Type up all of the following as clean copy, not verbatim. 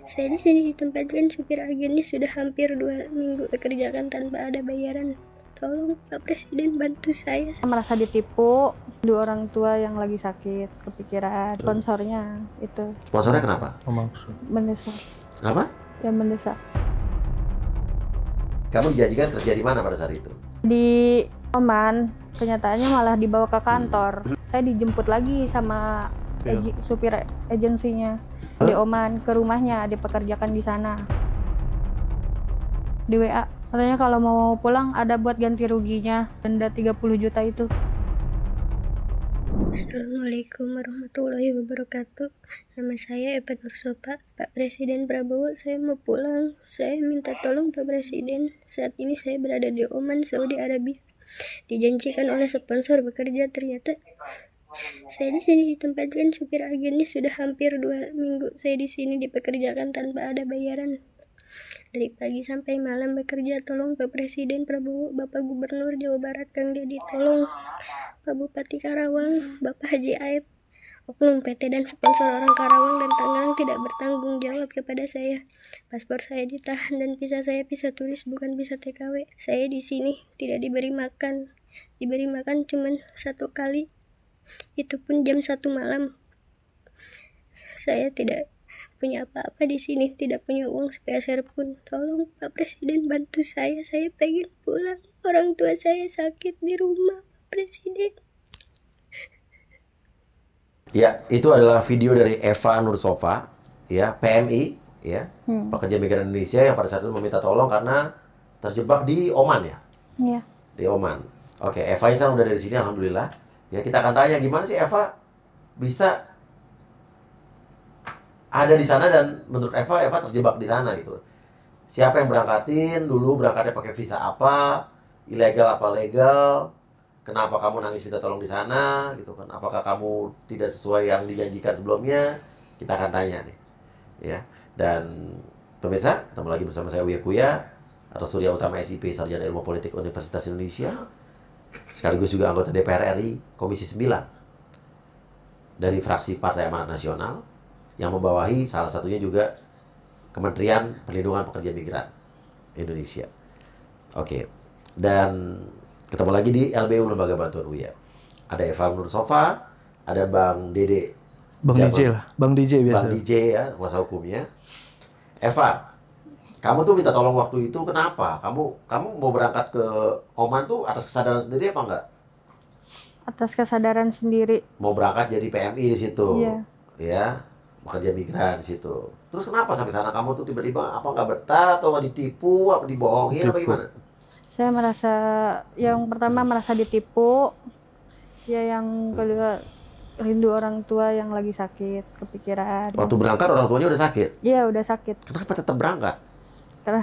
Saya di sini ditempatkan supir agennya sudah hampir 2 minggu bekerjakan tanpa ada bayaran. Tolong Pak Presiden bantu saya. Merasa ditipu, dua orang tua yang lagi sakit, kepikiran sponsornya itu. Sponsornya kenapa? Mendesak. Kenapa? Ya mendesak. Kamu dijanjikan kerja di mana pada saat itu? Di Oman, kenyataannya malah dibawa ke kantor. Saya dijemput lagi sama supir agensinya di Oman ke rumahnya, dipekerjakan di sana. Di WA, katanya kalau mau pulang ada buat ganti ruginya, denda 30 juta itu. Assalamualaikum warahmatullahi wabarakatuh. Nama saya Eva Nursofa. Pak Presiden Prabowo, saya mau pulang. Saya minta tolong Pak Presiden. Saat ini saya berada di Oman, Saudi Arabia. Dijanjikan oleh sponsor bekerja, ternyata saya di sini ditempatkan supir agennya sudah hampir 2 minggu. Saya di sini dipekerjakan tanpa ada bayaran. Dari pagi sampai malam bekerja. Tolong Pak Presiden Prabowo, Bapak Gubernur Jawa Barat Kang Deddy, tolong Pak Bupati Karawang, Bapak Haji Aib, oknum PT dan sponsor orang Karawang dan Tangerang tidak bertanggung jawab kepada saya. Paspor saya ditahan dan visa saya visa turis bukan visa TKW. Saya di sini tidak diberi makan cuman 1 kali, itu pun jam 1 malam. Saya tidak punya apa-apa di sini, tidak punya uang sepeser pun. Tolong Pak Presiden bantu saya pengen pulang. Orang tua saya sakit di rumah, Pak Presiden. Ya, itu adalah video dari Eva Nursofa, ya, PMI, ya, pekerja migran Indonesia yang pada saat itu meminta tolong karena terjebak di Oman, ya? Iya. Di Oman. Oke, Eva Insan udah dari sini, alhamdulillah. Ya, kita akan tanya gimana sih Eva bisa ada di sana dan menurut Eva terjebak di sana gitu. Siapa yang berangkatin dulu, berangkatnya pakai visa apa, ilegal apa legal, kenapa kamu nangis minta tolong di sana gitu kan? Apakah kamu tidak sesuai yang dijanjikan sebelumnya? Kita akan tanya nih. Ya. Dan pemirsa, ketemu lagi bersama saya Uya Kuya atau Surya Utama SIP, Sarjana Ilmu Politik Universitas Indonesia. Sekaligus juga anggota DPR RI Komisi 9 dari fraksi Partai Amanat Nasional yang membawahi salah satunya juga Kementerian Perlindungan Pekerja Migran Indonesia. Oke. Dan ketemu lagi di LBU, Lembaga Bantuan Uya. Ada Eva Nursofa, ada Bang Dede. Bang DJ lah, Bang DJ biasa. Bang DJ ya, kuasa hukumnya. Eva, kamu tuh minta tolong waktu itu kenapa? Kamu mau berangkat ke Oman tuh atas kesadaran sendiri apa enggak? Atas kesadaran sendiri. Mau berangkat jadi PMI di situ. Iya. Ya, pekerja migran di situ. Terus kenapa sampai sana kamu tuh tiba-tiba apa nggak betah atau ditipu, apa dibohongin, apa gimana? Saya merasa, yang pertama merasa ditipu, ya yang kedua rindu orang tua yang lagi sakit, kepikiran. Waktu berangkat orang tuanya udah sakit? Iya, udah sakit. Kenapa tetap berangkat? Karena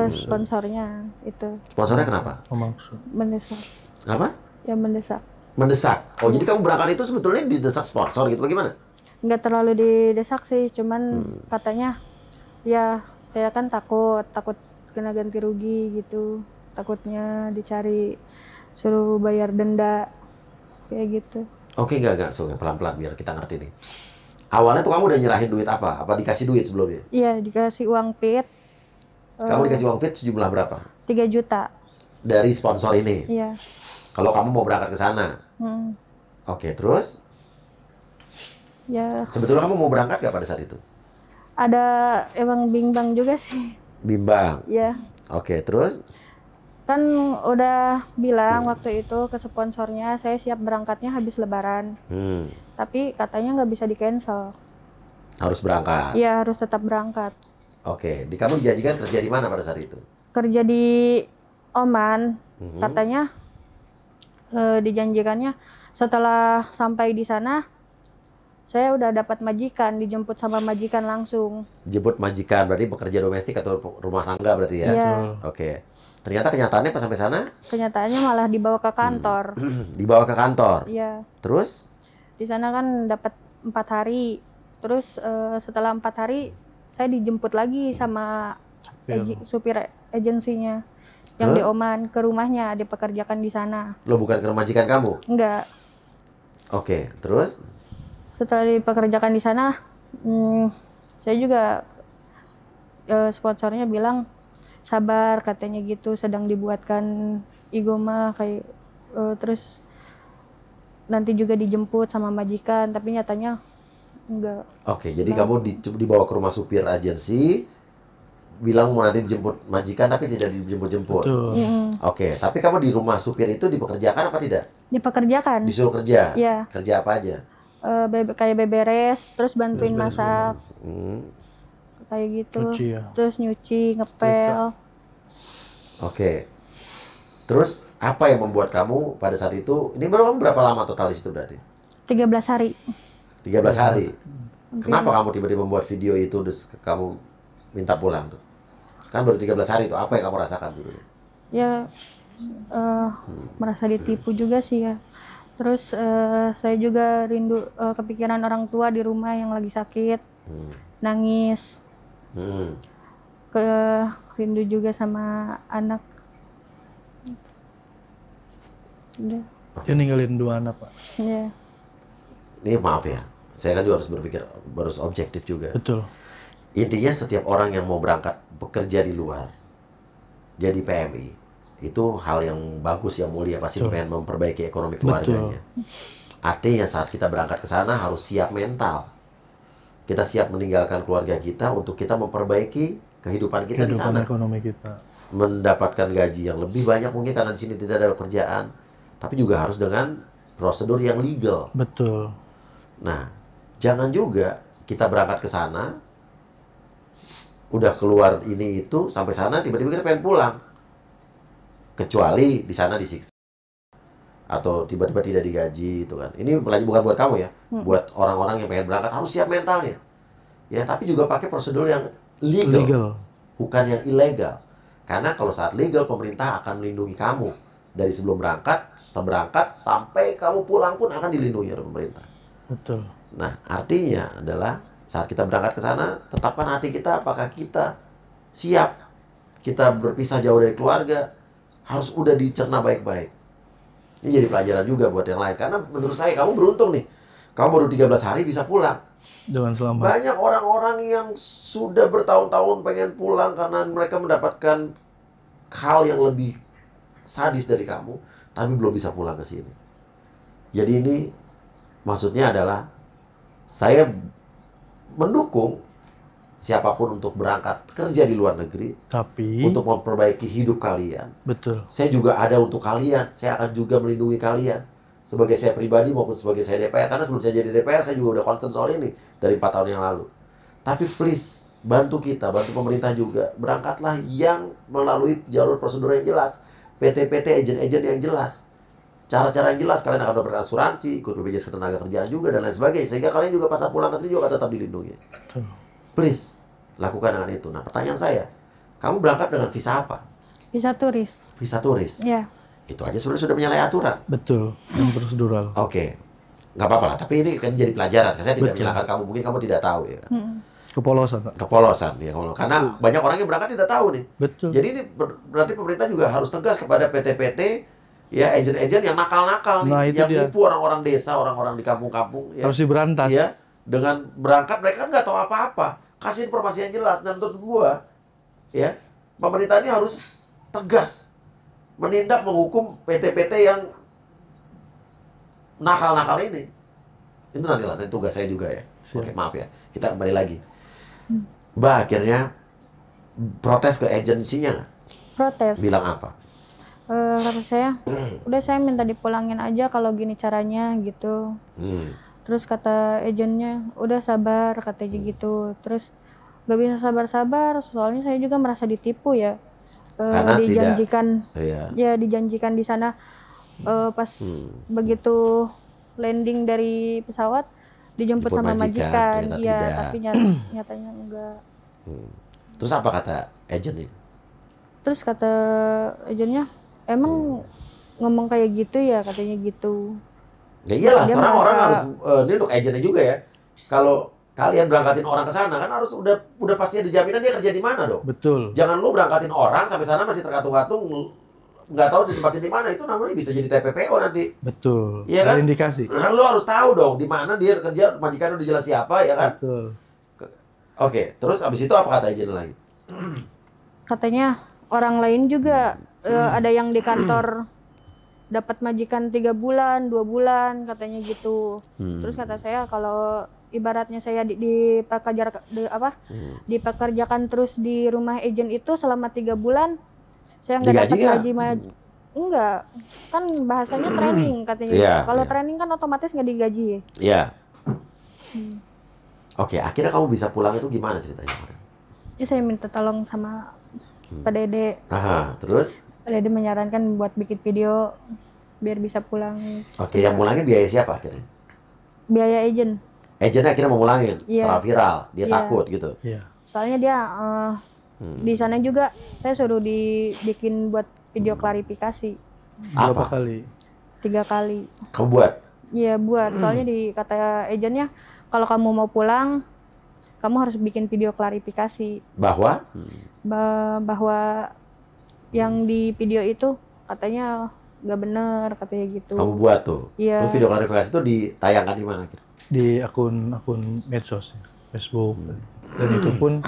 sponsornya itu. Sponsornya kenapa? Mendesak. Kenapa? Ya mendesak. Mendesak? Oh, jadi kamu berangkat itu sebetulnya didesak sponsor gitu, bagaimana? Nggak terlalu didesak sih, cuman katanya ya saya kan takut kena ganti rugi gitu, takutnya dicari suruh bayar denda kayak gitu. Oke, enggak, so, pelan-pelan biar kita ngerti nih. Awalnya tuh kamu udah nyerahin duit apa? Apa dikasih duit sebelumnya? Iya, dikasih uang PIT. Kamu dikasih uang fit sejumlah berapa? 3 juta. Dari sponsor ini? Iya. Kalau kamu mau berangkat ke sana? Oke, terus? Ya. Sebetulnya kamu mau berangkat gak pada saat itu? Ada emang bimbang juga sih. Bimbang? Iya. Oke, terus? Kan udah bilang waktu itu ke sponsornya saya siap berangkatnya habis lebaran. Tapi katanya nggak bisa di cancel. Harus berangkat? Iya, harus tetap berangkat. Oke, kamu dijanjikan kerja di mana pada saat itu? Kerja di Oman, katanya dijanjikannya setelah sampai di sana saya udah dapat majikan, dijemput sama majikan langsung. Jemput majikan, berarti pekerja domestik atau rumah tangga berarti ya? Iya. Oke. Ternyata kenyataannya pas sampai sana? Kenyataannya malah dibawa ke kantor. Dibawa ke kantor? Iya. Terus? Di sana kan dapat 4 hari. Terus setelah 4 hari saya dijemput lagi sama supir agensinya yang di Oman ke rumahnya, dipekerjakan di sana. Lo bukan ke majikan kamu? Enggak. Oke, terus? Setelah dipekerjakan di sana, Saya juga sponsornya bilang sabar katanya gitu, sedang dibuatkan igoma kayak terus nanti juga dijemput sama majikan, tapi nyatanya enggak. Oke, jadi kamu dibawa ke rumah supir agensi, bilang mau nanti dijemput majikan tapi tidak dijemput-jemput. Oke, tapi kamu di rumah supir itu dipekerjakan apa tidak? Dipekerjakan. Disuruh kerja? Iya. Kerja apa aja? Kayak beberes, terus bantuin masak. Kayak gitu. Nyuci, ya. Terus nyuci, ngepel. Oke. Terus apa yang membuat kamu pada saat itu, ini berapa lama total di situ berarti? 13 hari. 13 hari. Kenapa kamu tiba-tiba membuat video itu terus kamu minta pulang tuh? Kan baru 13 hari itu, apa yang kamu rasakan sebetulnya? Ya merasa ditipu juga sih ya. Terus saya juga rindu kepikiran orang tua di rumah yang lagi sakit, nangis. Rindu juga sama anak. Udah. Dia ninggalin 2 anak, Pak. Ya. Ini maaf ya, saya kan juga harus berpikir, harus objektif juga. Betul. Intinya setiap orang yang mau berangkat bekerja di luar, jadi PMI, itu hal yang bagus, yang mulia, pasti pengen memperbaiki ekonomi keluarganya. Artinya saat kita berangkat ke sana harus siap mental. Kita siap meninggalkan keluarga kita untuk kita memperbaiki kehidupan kita di sana. Ekonomi kita. Mendapatkan gaji yang lebih banyak mungkin karena di sini tidak ada pekerjaan, tapi juga harus dengan prosedur yang legal. Betul. Nah, jangan juga kita berangkat ke sana, udah keluar ini itu, sampai sana tiba-tiba kita pengen pulang. Kecuali di sana disiksa. Atau tiba-tiba tidak digaji, itu kan. Ini bukan buat kamu ya, buat orang-orang yang pengen berangkat harus siap mentalnya. Ya, tapi juga pakai prosedur yang legal. Bukan yang ilegal. Karena kalau saat legal, pemerintah akan melindungi kamu. Dari sebelum berangkat, seberangkat, sampai kamu pulang pun akan dilindungi oleh pemerintah. Betul. Nah, artinya adalah saat kita berangkat ke sana, tetapkan hati kita apakah kita siap. Kita berpisah jauh dari keluarga, harus udah dicerna baik-baik. Ini jadi pelajaran juga buat yang lain. Karena menurut saya, kamu beruntung nih. Kamu baru 13 hari bisa pulang. Dengan selamat. Banyak orang-orang yang sudah bertahun-tahun pengen pulang karena mereka mendapatkan hal yang lebih sadis dari kamu, tapi belum bisa pulang ke sini. Jadi ini maksudnya adalah saya mendukung siapapun untuk berangkat kerja di luar negeri, tapi untuk memperbaiki hidup kalian. Betul. Saya juga ada untuk kalian. Saya akan juga melindungi kalian. Sebagai saya pribadi maupun sebagai saya DPR. Karena sebelum saya jadi DPR, saya juga udah concern soal ini dari 4 tahun yang lalu. Tapi please, bantu kita, bantu pemerintah juga. Berangkatlah yang melalui jalur prosedur yang jelas. PT-PT, agen-agen yang jelas. Cara-cara yang jelas, kalian akan dapat asuransi, ikut BPJS Ketenagakerjaan juga, dan lain sebagainya. Sehingga kalian juga pas pulang ke sini juga akan tetap dilindungi. Betul. Please, lakukan dengan itu. Nah, pertanyaan saya, kamu berangkat dengan visa apa? Visa turis. Visa turis? Ya. Itu aja sebenarnya sudah menyalahi aturan. Betul. Yang prosedural. Oke. Nggak apa-apa lah. Tapi ini kan jadi pelajaran. Saya tidak menyalahkan kamu. Mungkin kamu tidak tahu ya. Kepolosan, Pak. Kepolosan. Ya, karena banyak orang yang berangkat tidak tahu nih. Betul. Jadi ini berarti pemerintah juga harus tegas kepada PT-PT, ya agen-agen yang nakal-nakal nih. Nah, itu yang dia. nipu orang-orang desa, orang-orang di kampung-kampung. Ya. Harus diberantas. Ya. Dengan berangkat mereka kan nggak tahu apa-apa. Kasih informasi yang jelas. Dan menurut gua, ya, pemerintah ini harus tegas menindak, menghukum PT-PT yang nakal-nakal ini. Itu nanti tugas saya juga ya. Siap. Oke, maaf ya. Kita kembali lagi. Mbak akhirnya protes ke agensinya nggak? Protes. Bilang apa? Kata saya, udah saya minta dipulangin aja kalau gini caranya gitu. Terus kata agennya, udah sabar katanya gitu. Terus gak bisa sabar-sabar, soalnya saya juga merasa ditipu ya. Karena dijanjikan, tidak, ya dijanjikan di sana pas begitu landing dari pesawat dijemput sama majikan, iya, tapi nyatanya enggak. Terus apa kata agennya? Terus kata agennya, emang ngomong kayak gitu ya, katanya gitu. Ya iyalah, Dia orang merasa- harus ini untuk agennya juga ya. Kalau kalian berangkatin orang ke sana kan harus udah pasti ada jaminan dia kerja di mana dong. Betul. Jangan lu berangkatin orang sampai sana masih terkatung-katung, nggak tahu ditempatin di mana, itu namanya bisa jadi TPPO nanti. Betul. Iya kan? Ada indikasi. Lu harus tahu dong di mana dia kerja, majikan udah jelas siapa ya kan. Betul. Oke, terus abis itu apa kata agent lagi? Katanya orang lain juga ada yang di kantor dapat majikan 3 bulan, 2 bulan katanya gitu. Terus kata saya kalau ibaratnya saya dipekerjakan terus di rumah agent itu selama 3 bulan, saya nggak dapat gaji enggak, kan bahasanya training katanya. Yeah, kalau yeah. training kan otomatis nggak digaji ya. Iya. Oke, akhirnya kamu bisa pulang itu gimana ceritanya? Ya saya minta tolong sama Pak Dede. Terus? Pak Dede menyarankan buat bikin video biar bisa pulang. Oke, yang mulangin biaya siapa akhirnya? Biaya agent. Agentnya akhirnya mau mulangin setelah Iya. viral, dia Iya. takut gitu. Iya. Soalnya dia di sana juga saya suruh dibikin buat video klarifikasi Berapa Apa? kali? 3 kali. Kamu buat? Iya buat. Soalnya di kata agentnya kalau kamu mau pulang kamu harus bikin video klarifikasi Bahwa? bahwa yang di video itu katanya nggak benar katanya gitu. Kamu buat tuh. Iya. Terus video klarifikasi itu ditayangkan di mana? Di akun medsos, ya, Facebook. Dan itu pun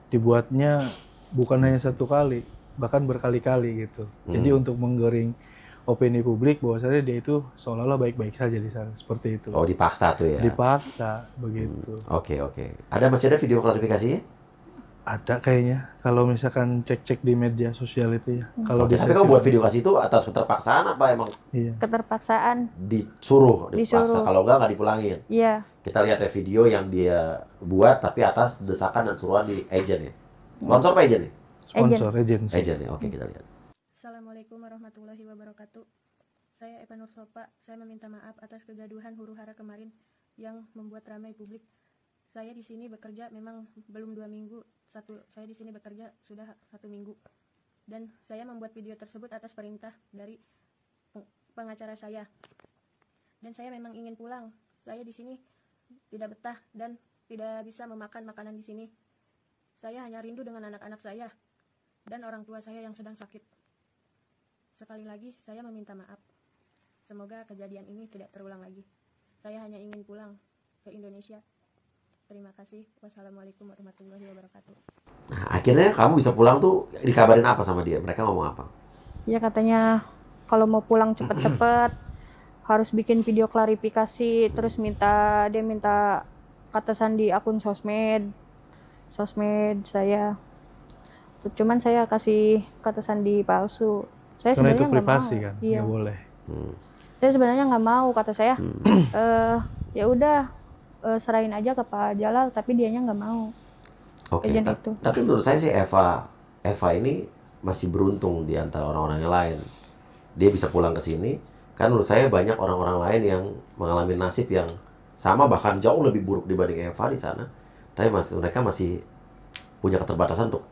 dibuatnya bukan hanya 1 kali, bahkan berkali-kali gitu. Jadi untuk menggoreng opini publik bahwasanya dia itu seolah-olah baik-baik saja di sana, seperti itu. Oh, dipaksa tuh ya? Dipaksa begitu. Oke. Masih ada video klarifikasinya? Ada kayaknya kalau misalkan cek-cek di media sosial itu ya. Kalau Oke, di tapi kamu buat video kasih itu atas keterpaksaan apa emang Iya. Keterpaksaan. dipaksa? Disuruh. Kalau enggak dipulangin. Iya. Kita lihat ya video yang dia buat tapi atas desakan dan suruhan di agent ya. Sponsor apa agent nih? Sponsor agensi. Agent ya. Oke, kita lihat. Assalamualaikum warahmatullahi wabarakatuh. Saya Eva Nursopa. Saya meminta maaf atas kegaduhan huru-hara kemarin yang membuat ramai publik. Saya di sini bekerja memang belum 2 minggu. Saya di sini bekerja sudah 1 minggu. Dan saya membuat video tersebut atas perintah dari pengacara saya. Dan saya memang ingin pulang. Saya di sini tidak betah dan tidak bisa memakan makanan di sini. Saya hanya rindu dengan anak-anak saya dan orang tua saya yang sedang sakit. Sekali lagi saya meminta maaf. Semoga kejadian ini tidak terulang lagi. Saya hanya ingin pulang ke Indonesia. Terima kasih. Wassalamualaikum warahmatullahi wabarakatuh. Nah, akhirnya kamu bisa pulang tuh dikabarin apa sama dia? Mereka ngomong apa? Ya katanya kalau mau pulang cepet-cepet harus bikin video klarifikasi, terus dia minta katasan di akun sosmed saya. Cuman saya kasih kata sandi palsu. Saya Karena itu sebenarnya nggak privasi mau. kan, Iya. nggak boleh. Saya sebenarnya nggak mau, kata saya. Ya udah serahin aja ke Pak Jalal, tapi dianya nggak mau. Oke, Agent itu. tapi menurut saya sih Eva ini masih beruntung di antara orang-orang yang lain. Dia bisa pulang ke sini. Kan menurut saya banyak orang-orang lain yang mengalami nasib yang sama bahkan jauh lebih buruk dibanding Eva di sana. Tapi mereka masih punya keterbatasan untuk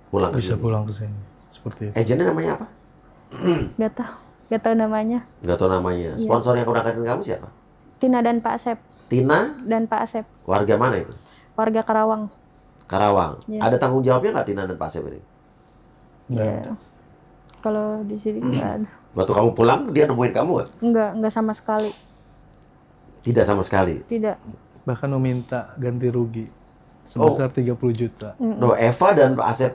pulang ke Bisa sini. pulang ke sini. Seperti itu. Agentnya namanya apa? Gak tahu namanya. Nggak tahu namanya. Sponsor yang berangkatin kamu siapa? Tina dan Pak Asep. Tina? Dan Pak Asep. Warga mana itu? Warga Karawang. Karawang. Iya. Ada tanggung jawabnya nggak Tina dan Pak Asep ini? Ya. Kalau di sini nggak ada. Waktu kamu pulang, dia nemuin kamu nggak? Nggak sama sekali. Tidak sama sekali. Tidak. Bahkan meminta ganti rugi sebesar 30 juta. No, Eva dan Pak Asep,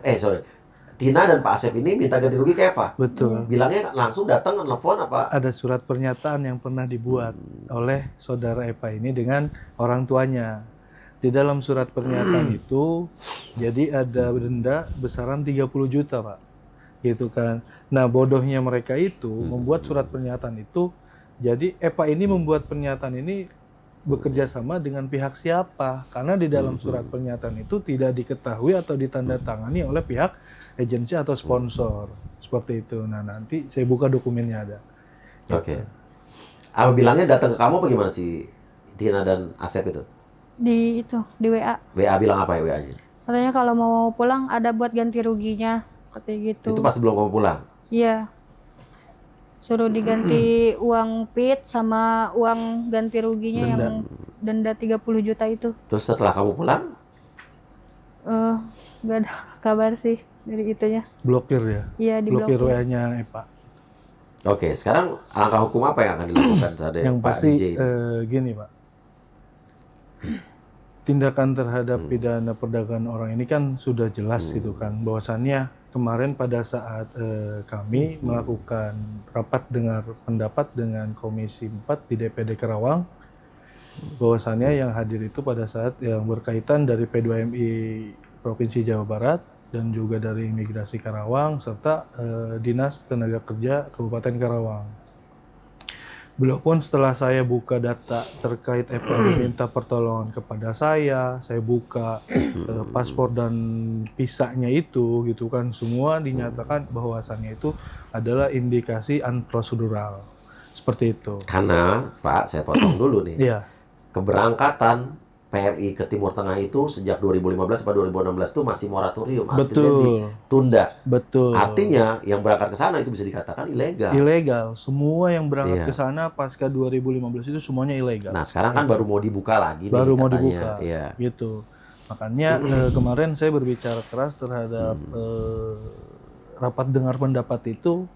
Tina dan Pak Asep ini minta ganti rugi ke Eva. Betul. Bilangnya langsung datang nelfon apa? Ada surat pernyataan yang pernah dibuat oleh saudara Eva ini dengan orang tuanya. Di dalam surat pernyataan itu, jadi ada denda besaran 30 juta, Pak. Gitu kan. Nah, bodohnya mereka itu membuat surat pernyataan itu, jadi Eva ini membuat pernyataan ini bekerja sama dengan pihak siapa? Karena di dalam surat pernyataan itu tidak diketahui atau ditandatangani oleh pihak agensi atau sponsor. Seperti itu. Nah, nanti saya buka dokumennya ada. Oke. Apa bilangnya datang ke kamu apa gimana sih Tina dan Asep itu? Di WA. WA bilang apa ya WA-nya? Katanya kalau mau pulang ada buat ganti ruginya. Katanya gitu. Itu pas sebelum kamu pulang? Iya. Suruh diganti uang PIT sama uang ganti ruginya Denda. yang denda 30 juta itu. Terus setelah kamu pulang? Nggak ada kabar sih dari itunya. Blokir ya? Iya, Blokir diblokir. WA-nya Eva. Oke, sekarang langkah hukum apa yang akan dilakukan terhadap Yang Pak pasti DJ ini? gini, Pak. tindakan terhadap pidana perdagangan orang ini kan sudah jelas gitu kan, bahwasannya kemarin pada saat kami melakukan rapat dengar pendapat dengan Komisi 4 di DPD Karawang, bahwasannya yang hadir itu pada saat yang berkaitan dari P2MI Provinsi Jawa Barat dan juga dari Imigrasi Karawang serta Dinas Tenaga Kerja Kabupaten Karawang. Beliau pun setelah saya buka data terkait EPA meminta pertolongan kepada saya buka paspor dan visanya itu gitu kan, semua dinyatakan bahwasannya itu adalah indikasi unprocedural. Seperti itu. Karena, Pak, saya potong dulu nih. Iya. Keberangkatan PMI ke Timur Tengah itu sejak 2015 sampai 2016 itu masih moratorium, artinya Betul. ditunda. Betul. Artinya yang berangkat ke sana itu bisa dikatakan ilegal. Ilegal. Semua yang berangkat Iya. ke sana pasca 2015 itu semuanya ilegal. Nah, sekarang kan baru mau dibuka lagi nih Baru mau katanya. dibuka. Iya. Gitu. Makanya kemarin saya berbicara keras terhadap rapat dengar pendapat itu,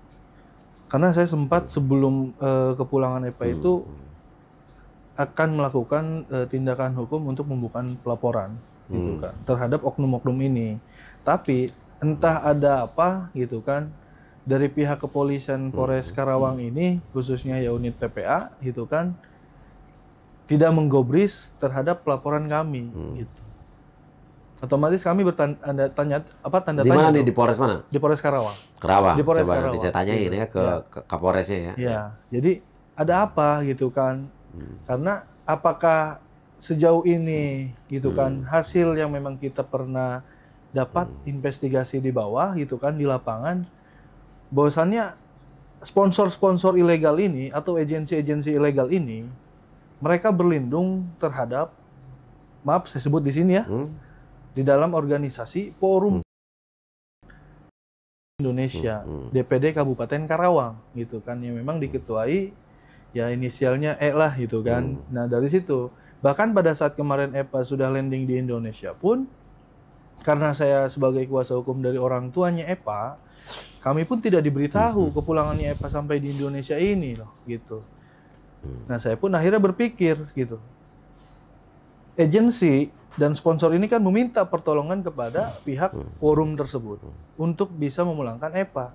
karena saya sempat sebelum kepulangan EPA itu akan melakukan tindakan hukum untuk membuka pelaporan gitu kan terhadap oknum-oknum ini. Tapi entah ada apa gitu kan dari pihak kepolisian Polres Karawang ini, khususnya ya unit PPA gitu kan, tidak menggubris terhadap pelaporan kami gitu. Otomatis kami tanda tanya. Di mana nih, di Polres mana? Di Polres Karawang. Kerawang. Di Polres Coba Karawang. nanti saya tanyain ya ke Kapolresnya ya. Ya, jadi ada apa gitu kan? Karena apakah sejauh ini gitu kan hasil yang memang kita pernah dapat investigasi di bawah gitu kan di lapangan, bahwasannya sponsor-sponsor ilegal ini atau agensi-agensi ilegal ini mereka berlindung terhadap, maaf saya sebut di sini ya, di dalam organisasi Forum Indonesia, DPD Kabupaten Karawang gitu kan, yang memang diketuai ya inisialnya E lah gitu kan. Nah dari situ, bahkan pada saat kemarin EPA sudah landing di Indonesia pun, karena saya sebagai kuasa hukum dari orang tuanya EPA, kami pun tidak diberitahu kepulangannya EPA sampai di Indonesia ini loh gitu. Nah saya pun akhirnya berpikir gitu, agensi dan sponsor ini kan meminta pertolongan kepada pihak forum tersebut untuk bisa memulangkan EPA.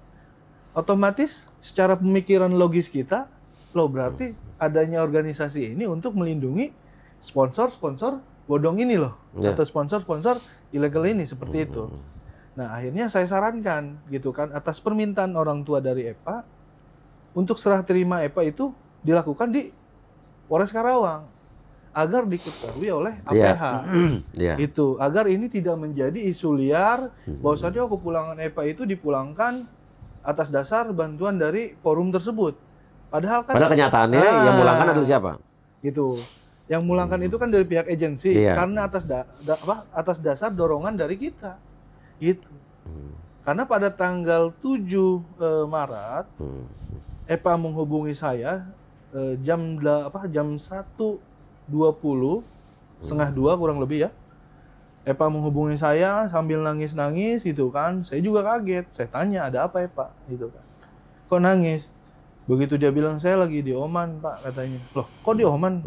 Otomatis secara pemikiran logis kita, loh berarti adanya organisasi ini untuk melindungi sponsor-sponsor bodong ini loh, atau sponsor-sponsor ilegal ini, seperti itu. Nah akhirnya saya sarankan gitu kan, atas permintaan orang tua dari EPA, untuk serah terima EPA itu dilakukan di Polres Karawang agar diketahui oleh APH. Itu agar ini tidak menjadi isu liar bahwasanya kepulangan EPA itu dipulangkan atas dasar bantuan dari forum tersebut. Padahal kenyataannya yang mulangkan adalah siapa? Gitu. Yang mulangkan itu kan dari pihak agensi, karena atas dasar dorongan dari kita. Gitu. Karena pada tanggal 7 Maret EPA menghubungi saya jam 1.20, setengah 2 kurang lebih ya. EPA menghubungi saya sambil nangis-nangis gitu kan. Saya juga kaget. Saya tanya, ada apa EPA? Gitu kan. Kok nangis? Begitu dia bilang, saya lagi di Oman Pak, katanya. Loh, kok di Oman?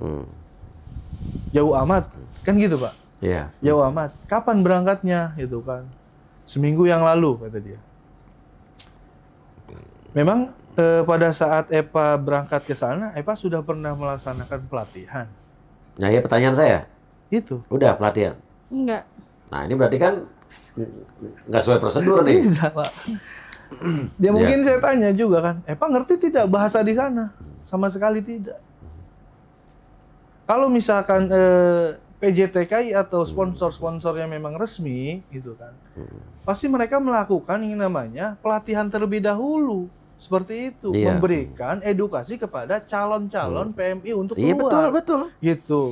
Jauh amat, kan gitu Pak? Iya. Jauh amat. Kapan berangkatnya? Gitu kan. Seminggu yang lalu, kata dia. Memang pada saat EPA berangkat ke sana, EPA sudah pernah melaksanakan pelatihan. Nah ya pertanyaan saya. Itu. Udah pelatihan? Enggak. Nah ini berarti kan nggak sesuai prosedur nih. Tidak Pak. Dia mungkin saya tanya juga kan, Pak ngerti tidak bahasa di sana? Sama sekali tidak. Kalau misalkan PJTKI atau sponsor-sponsor yang memang resmi gitu kan, pasti mereka melakukan yang namanya pelatihan terlebih dahulu. Seperti itu, memberikan edukasi kepada calon-calon PMI untuk keluar. Iya betul. Gitu.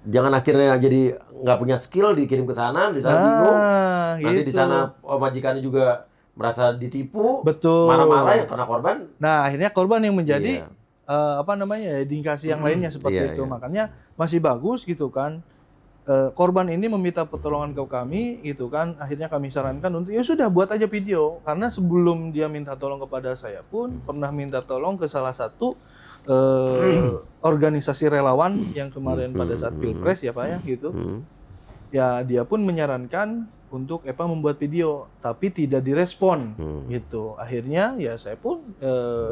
Jangan akhirnya jadi nggak punya skill, dikirim ke sana, di sana bingung. Nanti di sana majikannya juga merasa ditipu, marah-marah ya karena korban. Nah akhirnya korban yang menjadi indikasi yang lainnya seperti itu. Makanya masih bagus gitu kan. Korban ini meminta pertolongan ke kami gitu kan. Akhirnya kami sarankan untuk ya sudah buat aja video. Karena sebelum dia minta tolong kepada saya pun pernah minta tolong ke salah satu organisasi relawan yang kemarin pada saat Pilpres ya Pak ya gitu. ya dia pun menyarankan untuk Eva membuat video, tapi tidak direspon gitu. Akhirnya ya saya pun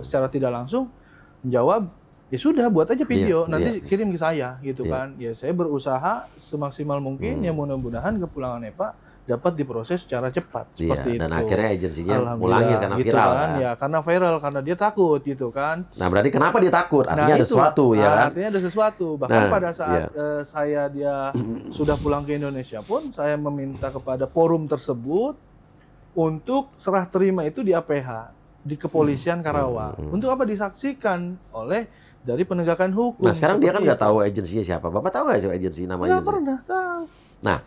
secara tidak langsung menjawab, ya sudah buat aja video, nanti kirim ke saya gitu kan. Ya saya berusaha semaksimal mungkin, ya mudah-mudahan kepulangan Eva dapat diproses secara cepat seperti dan itu. akhirnya agensinya mulangin karena gitu viral kan. Ya karena viral, karena dia takut gitu kan. Nah berarti kenapa dia takut? Artinya ada sesuatu ya kan? Artinya ada sesuatu. Bahkan pada saat dia sudah pulang ke Indonesia pun, saya meminta kepada forum tersebut untuk serah terima itu di APH, di Kepolisian Karawang. Untuk apa? Disaksikan oleh dari penegakan hukum. Nah sekarang dia kan nggak tahu agensinya siapa. Bapak tahu nggak sih agensi namanya? Nggak pernah tahu. Nah,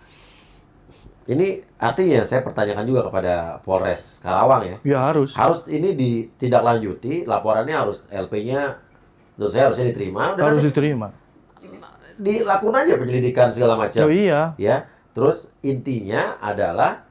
ini artinya saya pertanyakan juga kepada Polres Karawang ya. Ya harus. Harus ini ditindaklanjuti, laporannya harus LP-nya, menurut saya harusnya diterima. Harus diterima. Dilakukan aja penyelidikan segala macam. Oh iya. Ya, terus intinya adalah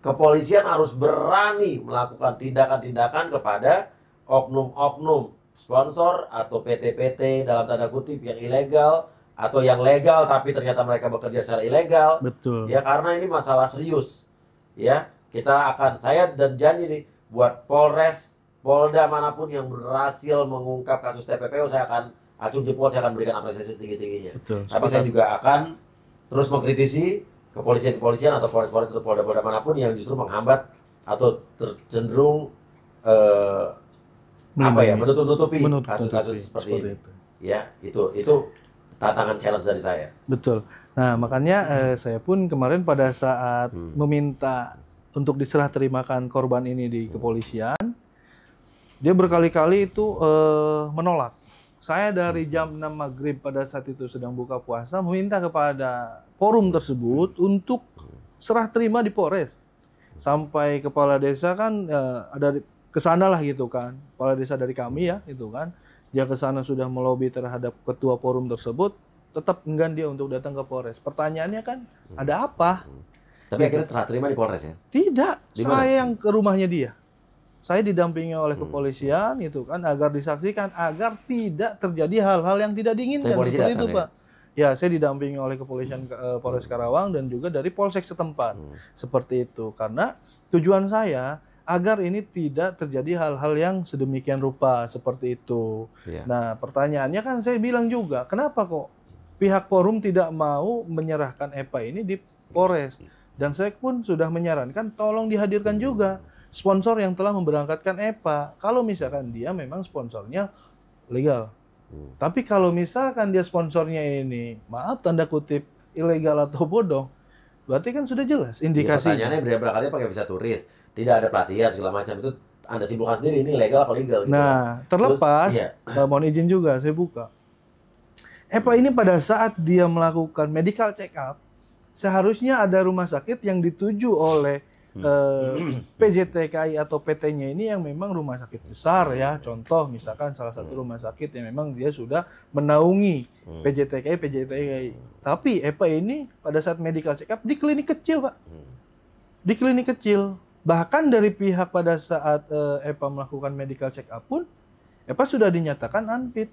kepolisian harus berani melakukan tindakan-tindakan kepada oknum-oknum sponsor atau PT-PT dalam tanda kutip yang ilegal, atau yang legal tapi ternyata mereka bekerja secara ilegal. Betul. Ya karena ini masalah serius. Ya, saya dan janji nih buat Polres, Polda manapun yang berhasil mengungkap kasus TPPO, saya akan acung jempol, saya akan berikan apresiasi setinggi-tingginya. Tapi saya juga akan terus mengkritisi kepolisian atau Polres atau Polda Manapun yang justru menghambat atau cenderung menutup-nutupi kasus-kasus seperti ini. Itu. Ya, itu tantangan challenge dari saya. Betul. Nah, makanya saya pun kemarin pada saat meminta untuk diserah terimakan korban ini di kepolisian, dia berkali-kali itu menolak. Saya dari jam 6 maghrib pada saat itu sedang buka puasa, meminta kepada forum tersebut untuk serah terima di Polres. Sampai kepala desa kan ada kesana lah gitu kan, kepala desa dari kami ya, itu kan. Dia ke sana sudah melobi terhadap ketua forum tersebut, tetap enggan dia untuk datang ke Polres. Pertanyaannya kan, ada apa? Tapi akhirnya terima di Polres ya? Tidak, saya yang ke rumahnya dia. Saya didampingi oleh kepolisian itu kan, agar disaksikan, agar tidak terjadi hal-hal yang tidak diinginkan. Seperti itu Pak. Ya, saya didampingi oleh kepolisian Polres Karawang dan juga dari Polsek setempat. Seperti itu, karena tujuan saya agar ini tidak terjadi hal-hal yang sedemikian rupa seperti itu. Nah, pertanyaannya kan saya bilang juga, kenapa kok pihak forum tidak mau menyerahkan Eva ini di Polres? Dan saya pun sudah menyarankan tolong dihadirkan juga sponsor yang telah memberangkatkan Eva. Kalau misalkan dia memang sponsornya legal. Tapi kalau misalkan dia sponsornya ini, maaf tanda kutip, ilegal atau bodoh, berarti kan sudah jelas indikasinya. Pertanyaannya berangkatnya pakai visa turis, tidak ada pelatihan segala macam, itu Anda simpulkan sendiri ini legal apa legal gitu. Nah, terlepas, mohon izin juga saya buka. Eva ini pada saat dia melakukan medical check up, seharusnya ada rumah sakit yang dituju oleh PJTKI atau PT-nya ini yang memang rumah sakit besar ya. Contoh misalkan salah satu rumah sakit yang memang dia sudah menaungi PJTKI. Tapi Eva ini pada saat medical check up di klinik kecil Pak. Di klinik kecil. Bahkan dari pihak pada saat Eva melakukan medical check up pun, Eva sudah dinyatakan unfit.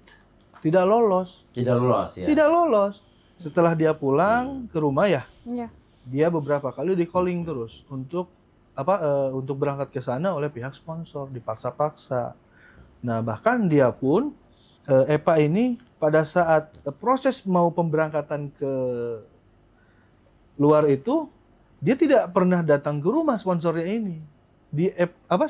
Tidak lolos. Tidak lolos ya? Tidak lolos. Setelah dia pulang ke rumah ya. Iya. Dia beberapa kali di calling terus untuk untuk berangkat ke sana oleh pihak sponsor, dipaksa-paksa. Nah, bahkan dia pun Eva ini pada saat proses mau pemberangkatan ke luar itu, dia tidak pernah datang ke rumah sponsornya ini.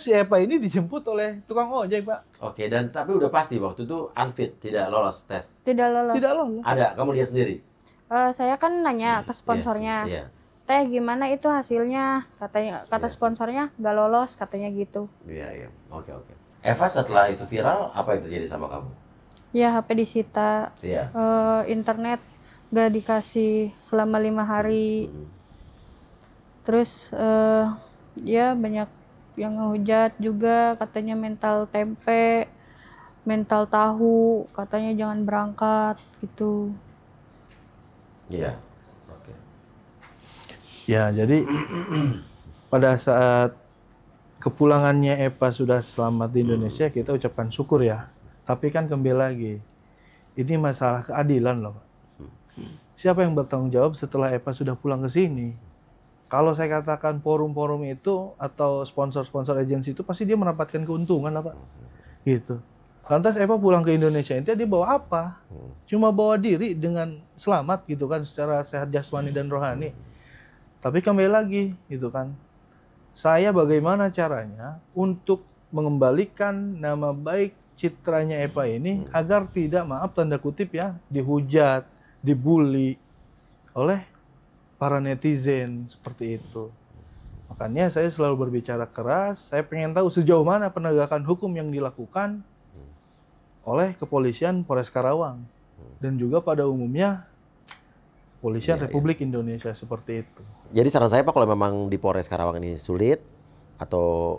Si Eva ini dijemput oleh tukang ojek, Pak. Oke, dan tapi udah pasti waktu itu unfit, tidak lolos tes. Tidak lolos. Tidak lolos. Ada, kamu lihat sendiri. Saya kan nanya ke sponsornya. Teh gimana itu hasilnya? Kata sponsornya nggak lolos katanya gitu. Iya. Oke. Eva setelah itu viral, apa yang terjadi sama kamu? Ya HP disita. Iya. Internet nggak dikasih selama 5 hari. Terus ya banyak yang ngehujat juga, katanya mental tempe, mental tahu, katanya jangan berangkat gitu. Iya. Oke. Ya, jadi pada saat kepulangannya Eva sudah selamat di Indonesia, kita ucapkan syukur ya. Tapi kan kembali lagi, ini masalah keadilan loh, Pak. siapa yang bertanggung jawab setelah Eva sudah pulang ke sini? Kalau saya katakan forum-forum itu atau sponsor-sponsor agensi itu pasti dia mendapatkan keuntungan lah Pak. Gitu. Lantas Eva pulang ke Indonesia, dia bawa apa? Cuma bawa diri dengan selamat gitu kan, secara sehat jasmani dan rohani. Tapi kembali lagi gitu kan, saya bagaimana caranya untuk mengembalikan nama baik citranya Eva ini agar tidak, maaf tanda kutip ya, dihujat, dibully oleh para netizen seperti itu. Makanya saya selalu berbicara keras, saya pengen tahu sejauh mana penegakan hukum yang dilakukan oleh kepolisian Polres Karawang dan juga pada umumnya kepolisian Republik Indonesia seperti itu. Jadi saran saya Pak, kalau memang di Polres Karawang ini sulit atau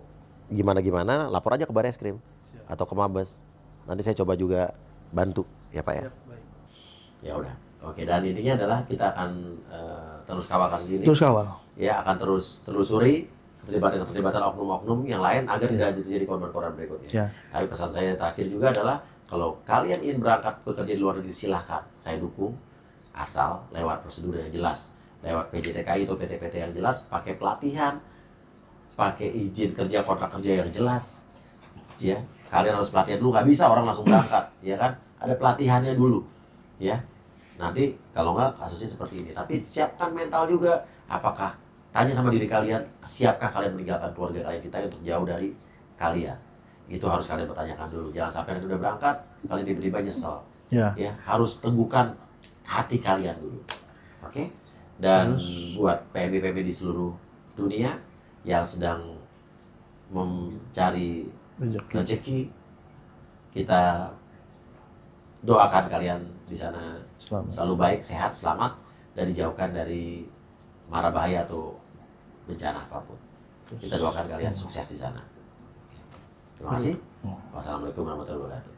gimana-gimana, lapor aja ke Bareskrim atau ke Mabes. Nanti saya coba juga bantu ya Pak ya. Ya udah. Oke, dan intinya adalah kita akan terus kawal kasus ini. Terus kawal. Ya, akan terus telusuri keterlibatan oknum-oknum yang lain agar tidak terjadi korban-korban berikutnya. Ya. Tapi pesan saya terakhir juga adalah kalau kalian ingin berangkat bekerja di luar negeri, silahkan, saya dukung, asal lewat prosedur yang jelas, lewat PJTKI atau PT-PT yang jelas, pakai pelatihan, pakai izin kerja, kontrak kerja yang jelas, ya. Kalian harus pelatihan dulu, nggak bisa orang langsung berangkat, ya kan? Ada pelatihannya dulu, ya. Nanti kalau nggak kasusnya seperti ini. Tapi siapkan mental juga. Apakah, tanya sama diri kalian, siapkah kalian meninggalkan keluarga kalian kita untuk jauh dari kalian? Itu harus kalian pertanyakan dulu. Jangan sampai nanti udah berangkat, kalian tiba-tiba nyesel. Ya, harus teguhkan hati kalian dulu. Oke? Dan buat PMI-PMI di seluruh dunia yang sedang mencari rezeki, kita doakan kalian di sana selalu baik, sehat, selamat, dan dijauhkan dari mara bahaya atau bencana apapun. Kita doakan kalian sukses di sana. Terima kasih. Wassalamualaikum warahmatullahi wabarakatuh.